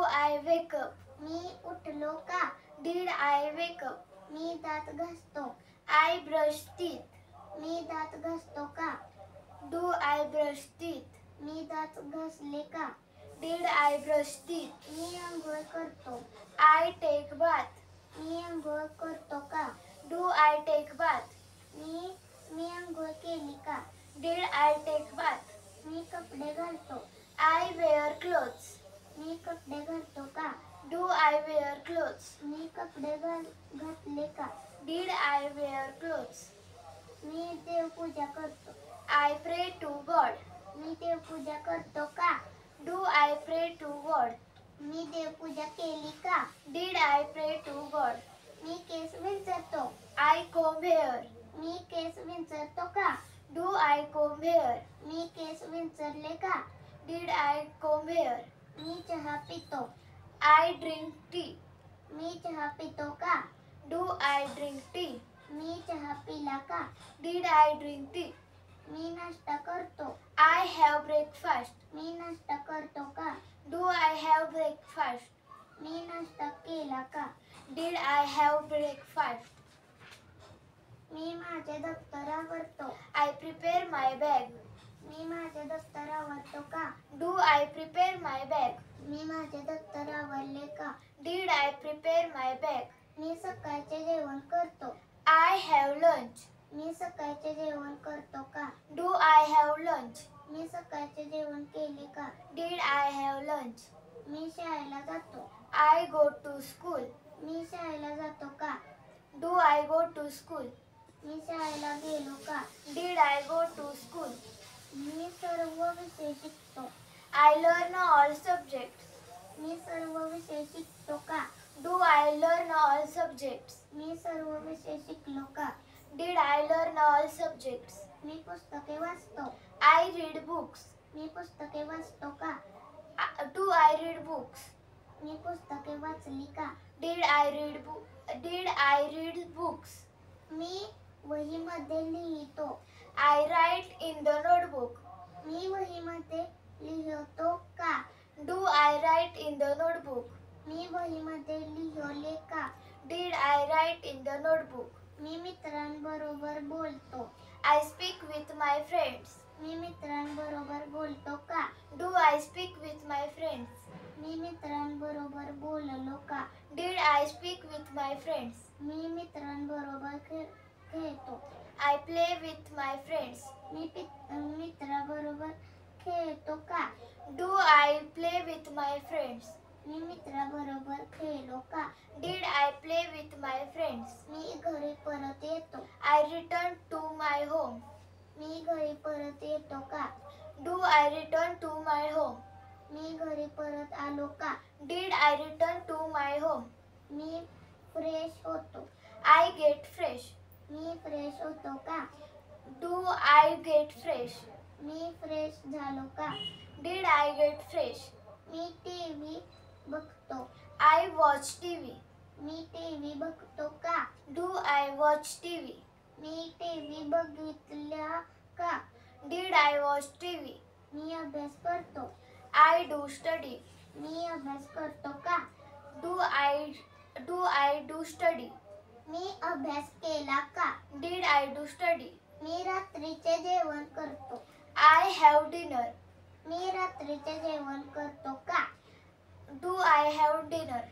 I wake up? मी उठलो का? Did I wake up? मी दात घासतो. I brush teeth. मी दात घासतो का? Do I brush teeth? मी दात घासले का? Did I brush teeth? मी आंघोळ करतो. I take bath. मी आंघोळ करतो का? Do I take bath? मी आंघोळ केली का? Did I take bath? मी कपडे घालतो. I wear clothes. मी कपडे घालतो का? Do I wear clothes? मी कपडे घातले का? Did I wear clothes? मी देवपूजा करतो. I pray to God. मी देवपूजा करतो का? Do I pray to God? मी देवपूजा केली का? Did I pray to God? Me case विंचरतो. I comb hair. मी केस विंचरतो का? Do I comb hair? मी केस विंचरले का? Did I comb hair? मी चहा पितो. I drink tea. मी चहा पितो का? Do I drink tea? मी चहा पिला का? Did I drink tea? मी नाश्ता करतो. I have breakfast. मी नाश्ता करतो का? Do I have breakfast? मी नाश्ता केला का? Did I have breakfast? मी माझे दप्तर आवरतो. I prepare my bag. मी माझे दप्तर आवरतो का? Do I prepare my bag? मी माझे दप्तर आवरले का? Did I prepare my bag? मी सकाळचे जेवण करतो. I have lunch. मी सकाळचे जेवण करतो का? Do I have lunch? मी सकाळचे जेवण केले का? Did I have lunch? मी शाळेला जातो. I go to school. मी शाळेला जातो का? Do I go to school? मी शाळेला गेलो का? Did I go to school? मी सर्व विषय शिकतो. I learn all subjects. मी सर्व विषय शिकतो का? Do I learn all subjects? मी सर्व विषय शिकलो का? Did I learn all subjects? मी पुस्तके वाचतो. I read books. मी पुस्तके वाचतो का? Do I read books? मी पुस्तके वाचली का? Did I read books? मी वहीमध्ये लिहितो. I write in the notebook. मी वहीमध्ये लिहितो का? Do I write in the notebook? मी वहीमध्ये लिहिले का? Did I write in the notebook? मी मित्रांबरोबर बोलतो. I speak with my friends. मी मित्रांबरोबर बोलतो का? Do I speak with my friends? मी मित्रांबरोबर बोललो का? Did I speak with my friends? मी मित्रांबरोबर खेळतो. I play with my friends. मी मित्राबरोबर खेळतो का? Do I play with my friends? मी मित्राबरोबर खेळलो का? Did I play with my friends? मी घरी परत येतो. I return to my home. मी घरी परत येतो का? Do I return to my home? मी घरी परत आलो का? Did I return to my home? Me fresh होतो. I get fresh. Me fresh होतो का? Do I get fresh? Me fresh झालो का? Did I get fresh? Me TV बघतो. I watch TV. Me TV बघतो का? Do I watch TV? Me TV बघितला का? Did I watch TV? मी अभ्यास करतो. I do study. मी अभ्यास करतो का? Do I do study? मी अभ्यास केला का? Did I do study? मी रात्रीचे जेवण करतो. I have dinner. मी रात्रीचे जेवण करतो का? Do I have dinner?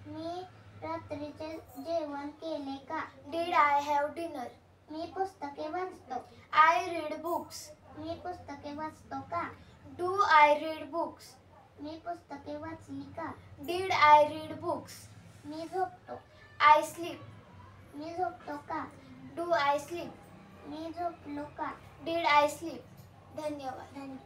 मी रात्रीचे जेवण केले का? Did I have dinner? मी पुस्तके वाचतो. I read books. मी पुस्तके वाचतो का? Do I read books? मी पुस्तके वाचली का? Did I read books? मी झोपतो. I sleep. मी झोपतो का? Do I sleep? मी झोपलो का? Did I sleep? धन्यवाद.